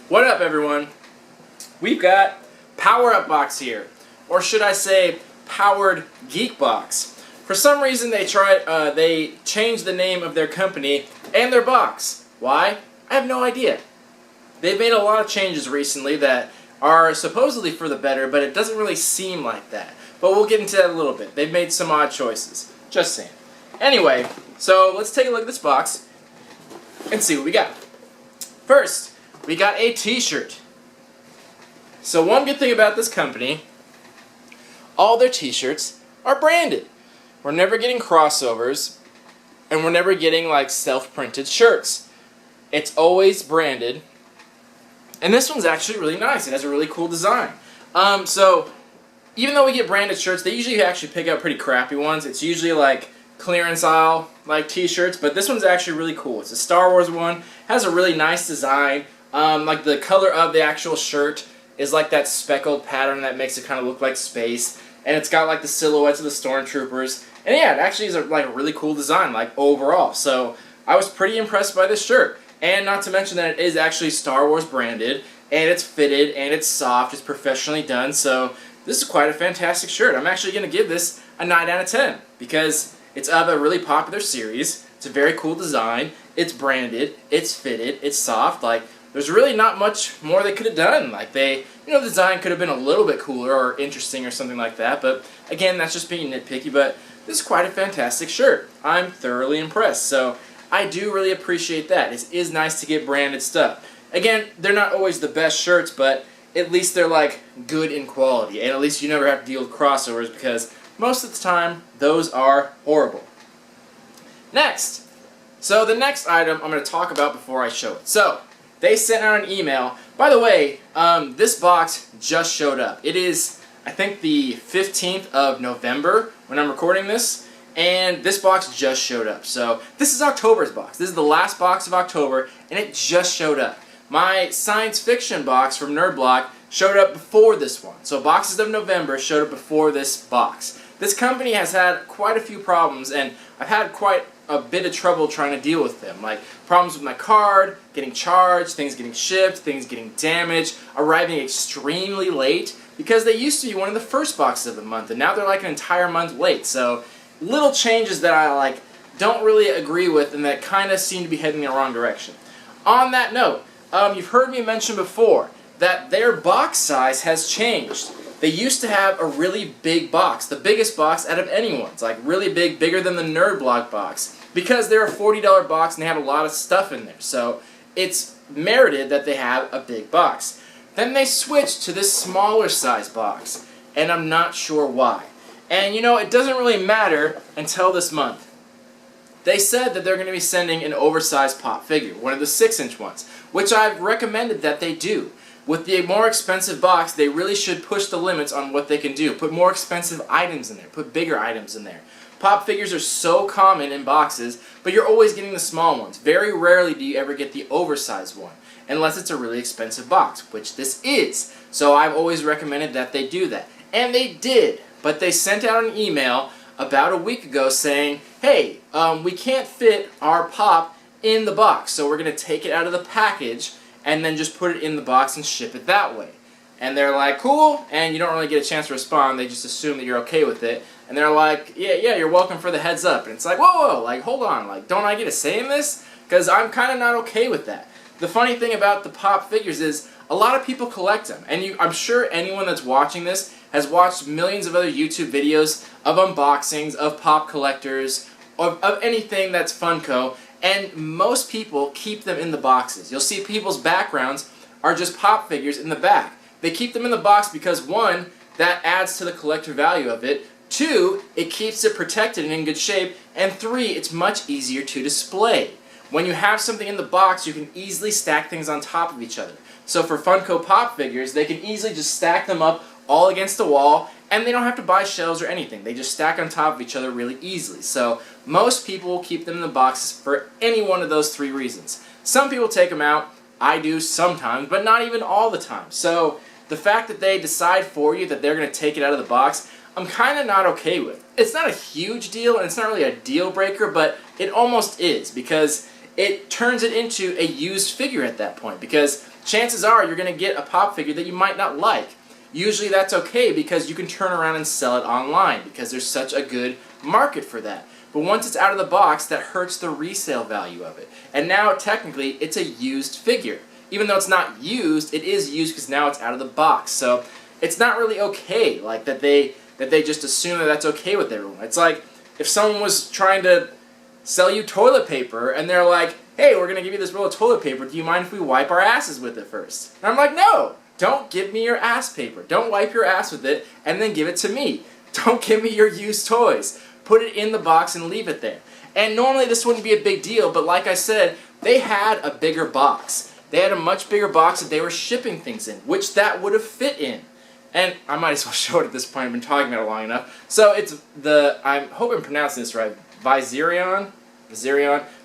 What up, everyone? We've got Power Up Box here, or should I say Powered Geek Box. For some reason they changed the name of their company and their box. Why? I have no idea. They've made a lot of changes recently that are supposedly for the better, but it doesn't really seem like that. But we'll get into that a little bit. They've made some odd choices. Just saying. Anyway, so let's take a look at this box and see what we got. First, we got a t-shirt. So one good thing about this company, all their t-shirts are branded. We're never getting crossovers, and we're never getting like self-printed shirts. It's always branded. And this one's actually really nice. It has a really cool design. So even though we get branded shirts, they usually actually pick out pretty crappy ones. It's usually like clearance aisle like t-shirts, but this one's actually really cool. It's a Star Wars one. Has a really nice design. Like the color of the actual shirt is like that speckled pattern that makes it kind of look like space. And it's got like the silhouettes of the stormtroopers. And yeah, it actually is a really cool design, like overall. So I was pretty impressed by this shirt. And not to mention that it is actually Star Wars branded, and it's fitted, and it's soft, it's professionally done. So this is quite a fantastic shirt. I'm actually going to give this a 9 out of 10 because it's of a really popular series. It's a very cool design. It's branded. It's fitted. It's soft. Like, there's really not much more they could have done. Like, the design could have been a little bit cooler or interesting or something like that. But again, that's just being nitpicky. But this is quite a fantastic shirt. I'm thoroughly impressed. So I do really appreciate that. It is nice to get branded stuff. Again, they're not always the best shirts, but at least they're like good in quality. And at least you never have to deal with crossovers because most of the time, those are horrible. Next. So the next item I'm going to talk about before I show it. So they sent out an email. By the way, this box just showed up. It is, I think, the 15th of November when I'm recording this, and this box just showed up. So this is October's box. This is the last box of October, and it just showed up. My science fiction box from Nerd Block showed up before this one. So boxes of November showed up before this box. This company has had quite a few problems, and I've had quite a bit of trouble trying to deal with them. Like problems with my card, getting charged, things getting shipped, things getting damaged, arriving extremely late, because they used to be one of the first boxes of the month, and now they're like an entire month late. So little changes that I don't really agree with, and that kind of seem to be heading in the wrong direction. On that note, you've heard me mention before that their box size has changed. They used to have a really big box, the biggest box out of anyone's, like really big, bigger than the Nerd Block box, because they're a $40 box and they have a lot of stuff in there. So it's merited that they have a big box. Then they switched to this smaller size box, and I'm not sure why. And it doesn't really matter until this month. They said that they're going to be sending an oversized pop figure, one of the 6-inch ones, which I've recommended that they do. With the more expensive box, they really should push the limits on what they can do. Put more expensive items in there. Put bigger items in there. Pop figures are so common in boxes, but you're always getting the small ones. Very rarely do you ever get the oversized one, unless it's a really expensive box, which this is. So I've always recommended that they do that. And they did, but they sent out an email about a week ago saying, hey, we can't fit our pop in the box, so we're going to take it out of the package and then just put it in the box and ship it that way. And they're like, cool, and you don't really get a chance to respond. They just assume that you're okay with it. And they're like, yeah, you're welcome for the heads up. And it's like, whoa, like, hold on, like, don't I get a say in this? Because I'm kind of not okay with that. The funny thing about the pop figures is a lot of people collect them. And I'm sure anyone that's watching this has watched millions of other YouTube videos of unboxings, of pop collectors, of anything that's Funko. And most people keep them in the boxes. You'll see people's backgrounds are just pop figures in the back. They keep them in the box because, one, that adds to the collector value of it. 2, it keeps it protected and in good shape. And 3, it's much easier to display. When you have something in the box, you can easily stack things on top of each other. So for Funko Pop figures, they can easily just stack them up all against the wall, and they don't have to buy shelves or anything. They just stack on top of each other really easily. So most people will keep them in the boxes for any one of those 3 reasons. Some people take them out. I do sometimes, but not even all the time. So the fact that they decide for you that they're going to take it out of the box, I'm kind of not okay with. It's not a huge deal, and it's not really a deal breaker, but it almost is, because it turns it into a used figure at that point, because chances are you're going to get a pop figure that you might not like. Usually that's okay because you can turn around and sell it online because there's such a good market for that. But once it's out of the box, that hurts the resale value of it. And now technically it's a used figure. Even though it's not used, it is used because now it's out of the box. So it's not really okay, like that they just assume that that's okay with everyone. It's like if someone was trying to sell you toilet paper and they're like, hey, we're going to give you this roll of toilet paper, do you mind if we wipe our asses with it first? And I'm like, no, don't give me your ass paper. Don't wipe your ass with it and then give it to me. Don't give me your used toys. Put it in the box and leave it there. And normally this wouldn't be a big deal, but like I said, they had a bigger box. They had a much bigger box that they were shipping things in, which that would have fit in. And I might as well show it at this point. I've been talking about it long enough. So it's the, I hope I'm pronouncing this right, Viserion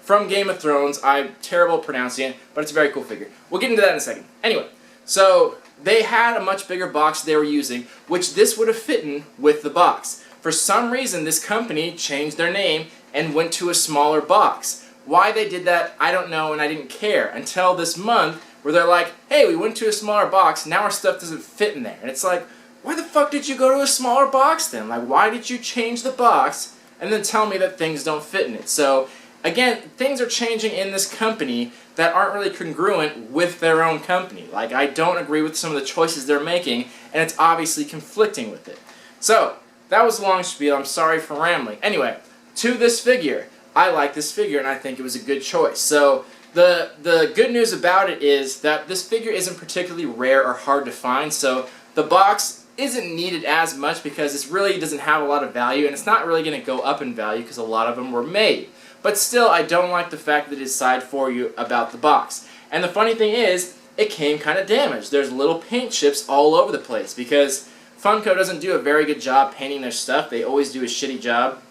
from Game of Thrones. I'm terrible at pronouncing it, but it's a very cool figure. We'll get into that in a second. Anyway, so they had a much bigger box they were using, which this would have fit in with the box. For some reason, this company changed their name and went to a smaller box. Why they did that, I don't know, and I didn't care until this month where they're like, hey, we went to a smaller box, now our stuff doesn't fit in there. And it's like, why the fuck did you go to a smaller box then? Like, why did you change the box and then tell me that things don't fit in it? So, again, things are changing in this company that aren't really congruent with their own company. Like, I don't agree with some of the choices they're making, and it's obviously conflicting with it. So, that was a long spiel. I'm sorry for rambling. Anyway, to this figure. I like this figure, and I think it was a good choice. So, the good news about it is that this figure isn't particularly rare or hard to find, so the box isn't needed as much because it really doesn't have a lot of value, and it's not really going to go up in value because a lot of them were made. But still, I don't like the fact that it's side for you about the box. And the funny thing is, it came kind of damaged. There's little paint chips all over the place because Funko doesn't do a very good job painting their stuff. They always do a shitty job.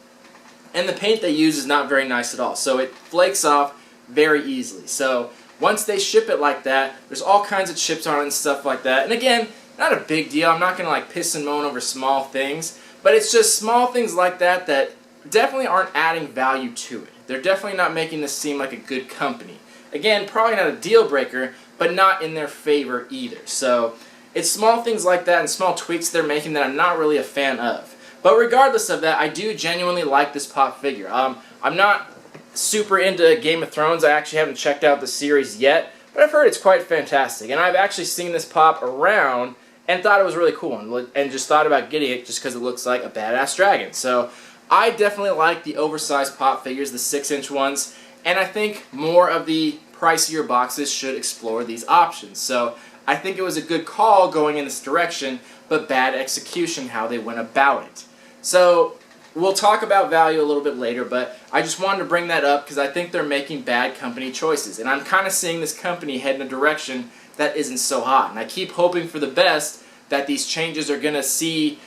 And the paint they use is not very nice at all, so it flakes off very easily. So once they ship it like that, there's all kinds of chips on it and stuff like that. And again, not a big deal. I'm not going to like piss and moan over small things, but it's just small things like that that definitely aren't adding value to it. They're definitely not making this seem like a good company. Again, probably not a deal breaker, but not in their favor either. So it's small things like that and small tweaks they're making that I'm not really a fan of. But regardless of that, I do genuinely like this pop figure. I'm not super into Game of Thrones. I actually haven't checked out the series yet, but I've heard it's quite fantastic. And I've actually seen this pop around and thought it was really cool and just thought about getting it just because it looks like a badass dragon. So I definitely like the oversized pop figures, the 6-inch ones, and I think more of the pricier boxes should explore these options. So I think it was a good call going in this direction, but bad execution how they went about it. So we'll talk about value a little bit later, but I just wanted to bring that up because I think they're making bad company choices. And I'm kind of seeing this company head in a direction that isn't so hot. And I keep hoping for the best that these changes are going to see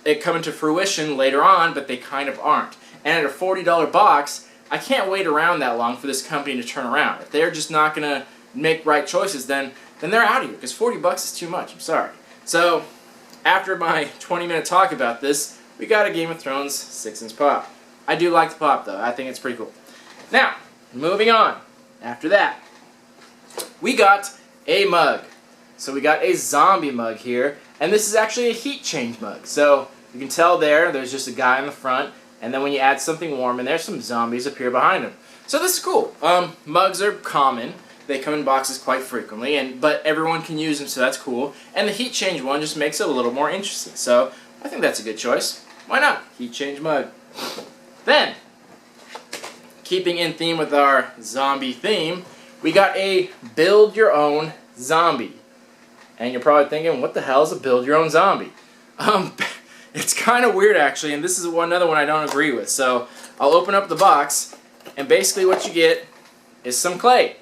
it come into fruition later on, but they kind of aren't. And at a $40 box, I can't wait around that long for this company to turn around. If they're just not going to make right choices, then they're out of here because $40 is too much. I'm sorry. So after my 20-minute talk about this, we got a Game of Thrones 6-inch pop. I do like the pop, though. I think it's pretty cool. Now, moving on. After that, we got a mug. So we got a zombie mug here, and this is actually a heat change mug. So you can tell there's just a guy in the front, and then when you add something warm in there, some zombies appear behind him. So this is cool. Mugs are common. They come in boxes quite frequently, but everyone can use them, so that's cool. And the heat change one just makes it a little more interesting. So I think that's a good choice. Why not? Heat change mug. Then, keeping in theme with our zombie theme, we got a build your own zombie. And you're probably thinking, what the hell is a build your own zombie? It's kind of weird actually, and this is another one I don't agree with. So I'll open up the box, and basically what you get is some clay.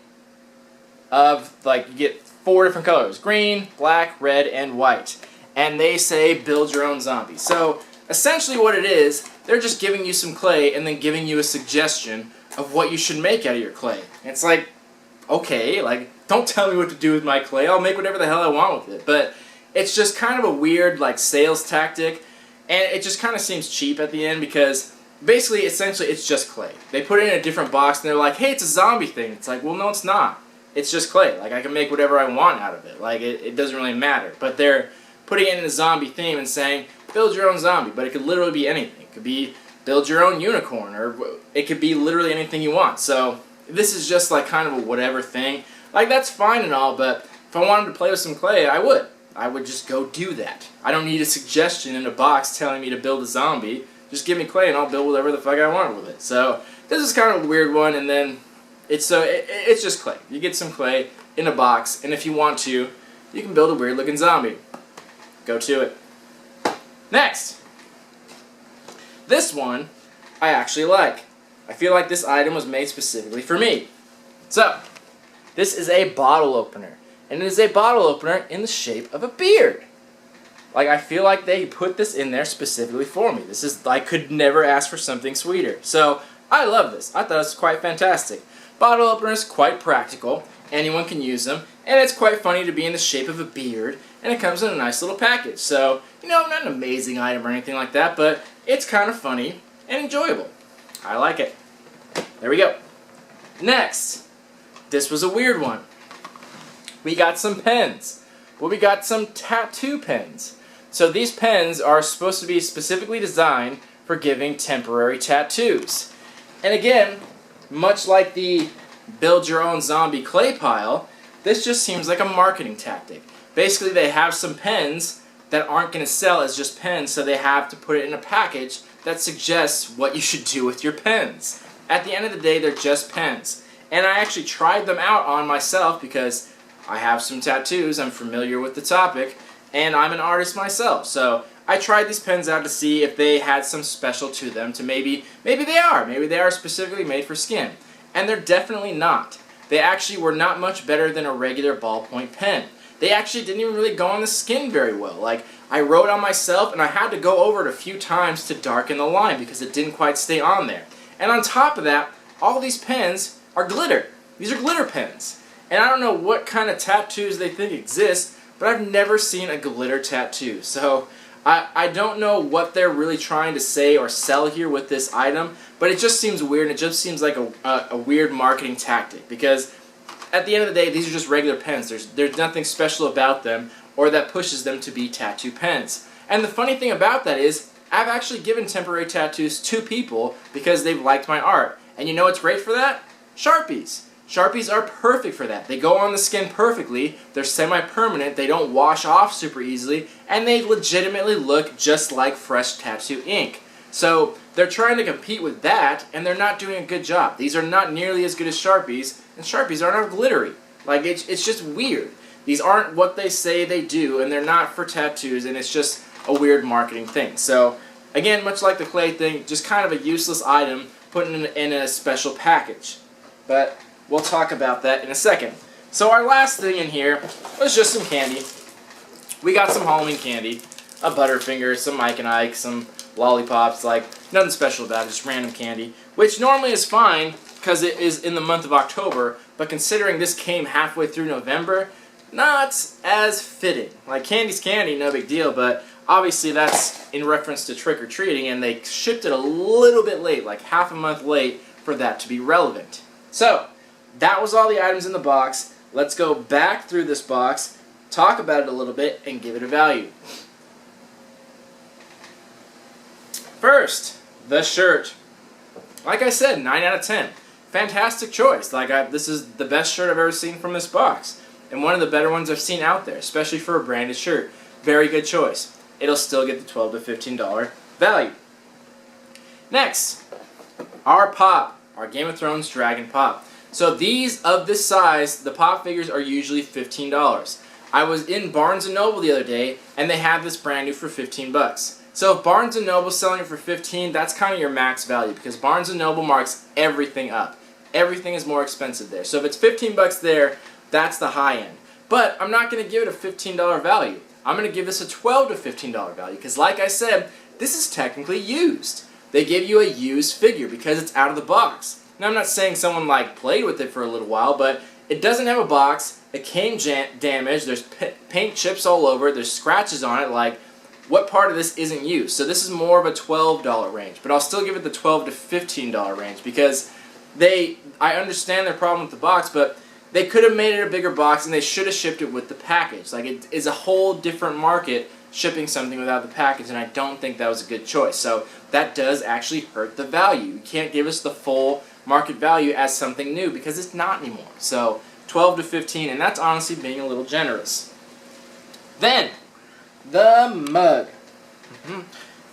You get 4 different colors: green, black, red, and white. And they say build your own zombie. So essentially what it is, they're just giving you some clay and then giving you a suggestion of what you should make out of your clay. And it's like, okay, like, don't tell me what to do with my clay. I'll make whatever the hell I want with it. But it's just kind of a weird, like, sales tactic. And it just kind of seems cheap at the end because basically, essentially, it's just clay. They put it in a different box, and they're like, hey, it's a zombie thing. It's like, well, no, it's not. It's just clay. Like, I can make whatever I want out of it. Like, it doesn't really matter. But they're putting it in a zombie theme and saying, build your own zombie. But it could literally be anything. It could be build your own unicorn, or it could be literally anything you want. So, this is just like kind of a whatever thing. Like, that's fine and all, but if I wanted to play with some clay, I would. I would just go do that. I don't need a suggestion in a box telling me to build a zombie. Just give me clay and I'll build whatever the fuck I want with it. So, this is kind of a weird one, and then it's just clay. You get some clay in a box, and if you want to, you can build a weird looking zombie. Go to it. Next! This one I actually like. I feel like this item was made specifically for me. So, this is a bottle opener. And it is a bottle opener in the shape of a beard. Like, I feel like they put this in there specifically for me. I could never ask for something sweeter. So, I love this. I thought it was quite fantastic. Bottle openers, quite practical. Anyone can use them. And it's quite funny to be in the shape of a beard. And it comes in a nice little package. So, not an amazing item or anything like that, but it's kind of funny and enjoyable. I like it. There we go. Next. This was a weird one. We got some pens. Well, we got some tattoo pens. So these pens are supposed to be specifically designed for giving temporary tattoos. And again, much like the build your own zombie clay pile, this just seems like a marketing tactic. Basically, they have some pens that aren't going to sell as just pens, so they have to put it in a package that suggests what you should do with your pens. At the end of the day, they're just pens. And I actually tried them out on myself because I have some tattoos, I'm familiar with the topic, and I'm an artist myself. So I tried these pens out to see if they had some special to them, to maybe they are specifically made for skin. And they're definitely not. They actually were not much better than a regular ballpoint pen. They actually didn't even really go on the skin very well. Like, I wrote on myself and I had to go over it a few times to darken the line because it didn't quite stay on there. And on top of that, all these pens are glitter. These are glitter pens. And I don't know what kind of tattoos they think exist, but I've never seen a glitter tattoo. So I don't know what they're really trying to say or sell here with this item, but it just seems weird, and it just seems like a weird marketing tactic, because at the end of the day, these are just regular pens. There's nothing special about them or that pushes them to be tattoo pens. And the funny thing about that is, I've actually given temporary tattoos to people because they've liked my art. And you know what's great for that? Sharpies. Sharpies are perfect for that. They go on the skin perfectly, they're semi-permanent, they don't wash off super easily, and they legitimately look just like fresh tattoo ink. So they're trying to compete with that, and they're not doing a good job. These are not nearly as good as Sharpies, and Sharpies aren't glittery. Like, it's just weird. These aren't what they say they do, and they're not for tattoos, and it's just a weird marketing thing. So, again, much like the clay thing, just kind of a useless item put in a special package. But we'll talk about that in a second. So our last thing in here was just some candy. We got some Halloween candy, a Butterfinger, some Mike and Ike, some lollipops, like nothing special about it, just random candy, which normally is fine because it is in the month of October, but considering this came halfway through November, not as fitting. Like, candy's candy, no big deal, but obviously that's in reference to trick-or-treating, and they shipped it a little bit late, like half a month late, for that to be relevant. So, that was all the items in the box. Let's go back through this box, talk about it a little bit, and give it a value. First, the shirt. Like I said, 9 out of 10. Fantastic choice. Like, this is the best shirt I've ever seen from this box. And one of the better ones I've seen out there, especially for a branded shirt. Very good choice. It'll still get the $12 to $15 value. Next, our pop. Our Game of Thrones Dragon Pop. So these, of this size, the pop figures are usually $15. I was in Barnes & Noble the other day, and they have this brand new for 15 bucks. So if Barnes & Noble's selling it for 15, that's kind of your max value, because Barnes & Noble marks everything up. Everything is more expensive there. So if it's 15 bucks there, that's the high end. But I'm not going to give it a $15 value. I'm going to give this a $12 to $15 value, because like I said, this is technically used. They give you a used figure because it's out of the box. Now, I'm not saying someone like played with it for a little while, but it doesn't have a box. It came damaged. There's paint chips all over it. There's scratches on it. Like, what part of this isn't used. So this is more of a $12 range, but I'll still give it the $12 to $15 range because I understand their problem with the box, but they could have made it a bigger box and they should have shipped it with the package. Like, it is a whole different market shipping something without the package, and I don't think that was a good choice. So that does actually hurt the value. You can't give us the full market value as something new because it's not anymore. So 12 to 15, and that's honestly being a little generous. Then, the mug.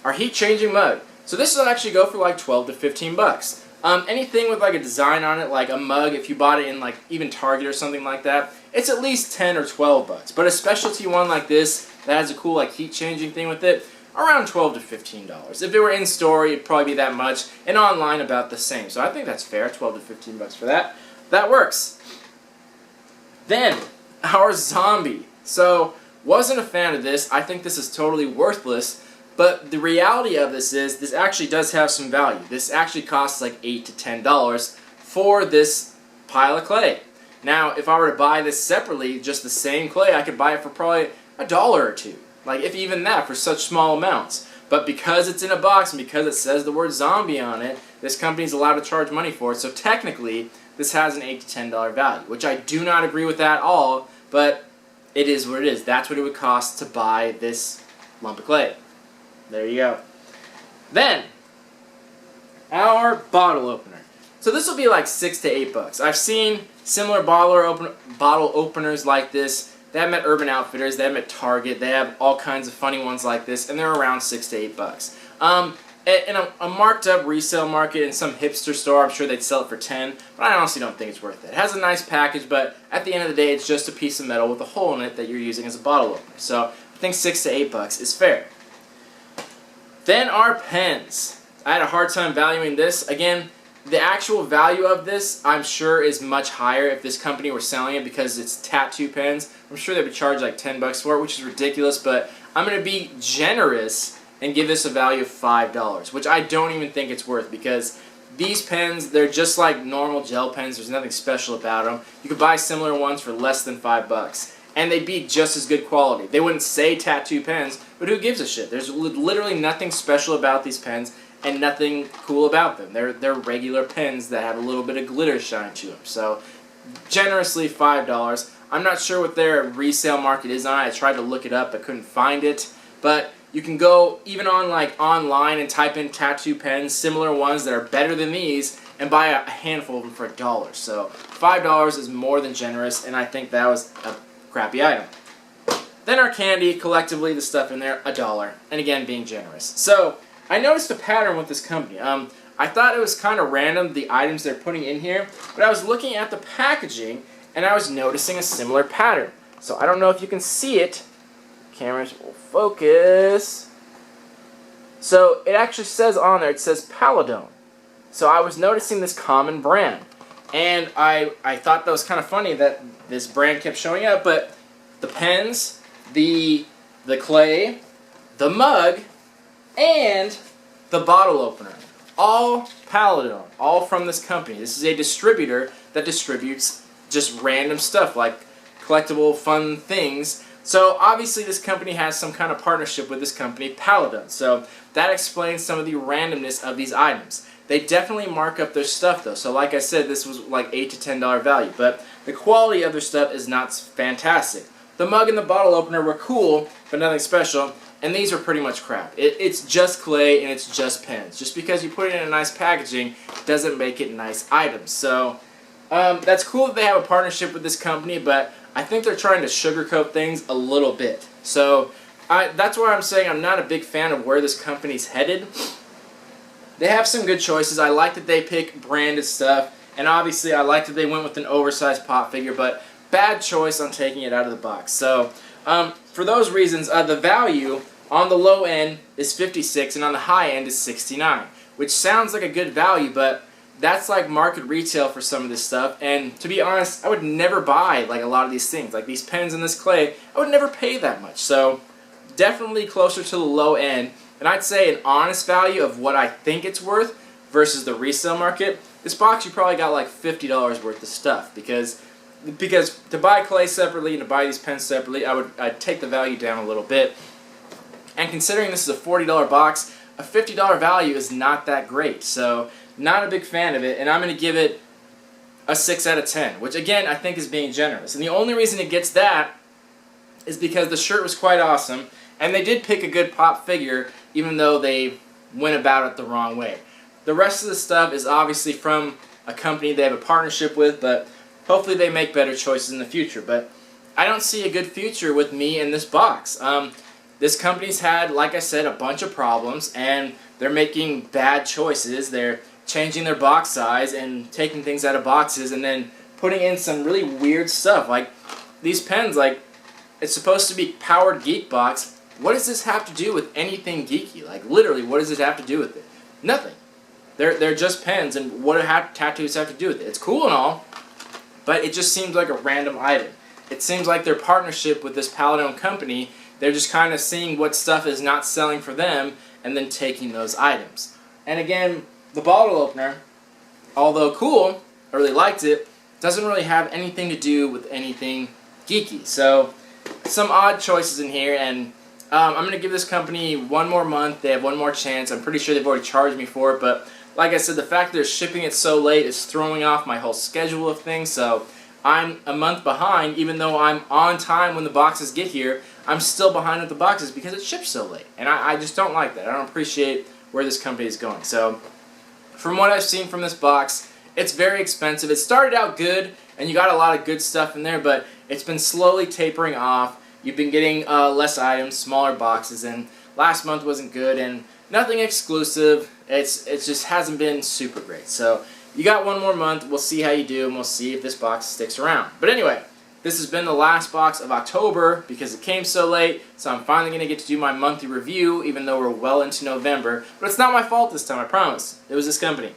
Our heat-changing mug. So this will actually go for like 12 to 15 bucks. Anything with like a design on it, like a mug, if you bought it in like even Target or something like that, it's at least 10 or 12 bucks. But a specialty one like this that has a cool like heat-changing thing with it, around 12 to $15. If it were in store, it'd probably be that much, and online about the same. So I think that's fair, 12 to 15 bucks for that. That works. Then, our zombie. So, wasn't a fan of this. I think this is totally worthless. But the reality of this is, this actually does have some value. This actually costs like $8 to $10 for this pile of clay. Now, if I were to buy this separately, just the same clay, I could buy it for probably $1 or $2. Like, if even that, for such small amounts. But because it's in a box and because it says the word zombie on it, this company's allowed to charge money for it. So technically, this has an $8 to $10 value, which I do not agree with at all, but it is what it is. That's what it would cost to buy this lump of clay. There you go. Then, our bottle opener. So this will be like 6 to 8 bucks. I've seen similar bottle openers like this. They have them at Urban Outfitters, they have them at Target, they have all kinds of funny ones like this, and they're around 6 to 8 bucks. In a marked up resale market in some hipster store, I'm sure they'd sell it for 10, but I honestly don't think it's worth it. It has a nice package, but at the end of the day, it's just a piece of metal with a hole in it that you're using as a bottle opener. So I think 6 to 8 bucks is fair. Then our pens. I had a hard time valuing this. Again, the actual value of this, I'm sure, is much higher if this company were selling it because it's tattoo pens. I'm sure they would charge like 10 bucks for it, which is ridiculous, but I'm going to be generous and give this a value of $5, which I don't even think it's worth because these pens, they're just like normal gel pens. There's nothing special about them. You could buy similar ones for less than $5, and they'd be just as good quality. They wouldn't say tattoo pens, but who gives a shit? There's literally nothing special about these pens and nothing cool about them. They're regular pens that have a little bit of glitter shine to them. So, generously $5. I'm not sure what their resale market is on it. I tried to look it up, but couldn't find it. But you can go even on like online and type in tattoo pens, similar ones that are better than these, and buy a handful of them for $1. So $5 is more than generous, and I think that was a crappy item. Then our candy, collectively the stuff in there, $1. And again, being generous. So I noticed a pattern with this company. I thought it was kind of random, the items they're putting in here, but I was looking at the packaging, and I was noticing a similar pattern. So I don't know if you can see it. Cameras will focus. So it actually says on there, it says Paladone. So I was noticing this common brand. And I thought that was kind of funny that this brand kept showing up, but the pens, the clay, the mug, and the bottle opener, all Paladone, all from this company. This is a distributor that distributes just random stuff like collectible fun things. So obviously this company has some kind of partnership with this company, Paladone. So that explains some of the randomness of these items. They definitely mark up their stuff though. So like I said, this was like $8 to $10 value, but the quality of their stuff is not fantastic. The mug and the bottle opener were cool, but nothing special. And these are pretty much crap. It's just clay and it's just pens. Just because you put it in a nice packaging doesn't make it nice items. So that's cool that they have a partnership with this company, but I think they're trying to sugarcoat things a little bit. So that's why I'm saying I'm not a big fan of where this company's headed. They have some good choices. I like that they pick branded stuff, and obviously I like that they went with an oversized pop figure, but bad choice on taking it out of the box. So for those reasons, the value on the low end is $56 and on the high end is $69, which sounds like a good value, but that's like market retail for some of this stuff. And to be honest, I would never buy like a lot of these things, like these pens and this clay. I would never pay that much. So definitely closer to the low end. And I'd say an honest value of what I think it's worth versus the resale market. This box, you probably got like $50 worth of stuff because to buy clay separately and to buy these pens separately, I'd take the value down a little bit. And considering this is a $40 box, a $50 value is not that great. So not a big fan of it, and I'm going to give it a 6 out of 10, which again I think is being generous. And the only reason it gets that is because the shirt was quite awesome, and they did pick a good pop figure, even though they went about it the wrong way. The rest of the stuff is obviously from a company they have a partnership with, but hopefully they make better choices in the future. But I don't see a good future with me in this box. This company's had, like I said, a bunch of problems, and they're making bad choices. They're changing their box size and taking things out of boxes and then putting in some really weird stuff. Like these pens, like it's supposed to be powered Geek box. What does this have to do with anything geeky? Like literally, what does it have to do with it? Nothing. They're just pens, and what do tattoos have to do with it? It's cool and all, but it just seems like a random item. It seems like their partnership with this Paladin company, they're just kind of seeing what stuff is not selling for them and then taking those items. And again, the bottle opener, although cool, I really liked it, doesn't really have anything to do with anything geeky. So some odd choices in here, and I'm going to give this company one more month. They have one more chance. I'm pretty sure they've already charged me for it, but like I said, the fact that they're shipping it so late is throwing off my whole schedule of things. So I'm a month behind, even though I'm on time when the boxes get here. I'm still behind with the boxes because it ships so late, and I just don't like that. I don't appreciate where this company is going. So from what I've seen from this box, it's very expensive. It started out good, and you got a lot of good stuff in there, but it's been slowly tapering off. You've been getting less items, smaller boxes, and last month wasn't good, and nothing exclusive. It just hasn't been super great. So you got one more month. We'll see how you do, and we'll see if this box sticks around. But anyway, this has been the last box of October because it came so late, so I'm finally going to get to do my monthly review, even though we're well into November. But it's not my fault this time, I promise. It was this company.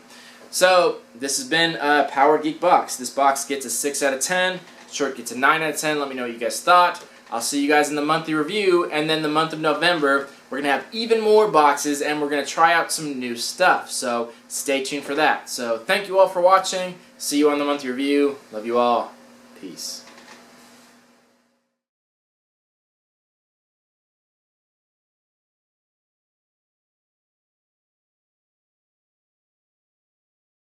So this has been a Power Geek box. This box gets a 6 out of 10. Short gets a 9 out of 10. Let me know what you guys thought. I'll see you guys in the monthly review, and then the month of November, we're going to have even more boxes, and we're going to try out some new stuff. So stay tuned for that. So thank you all for watching. See you on the monthly review. Love you all. Peace.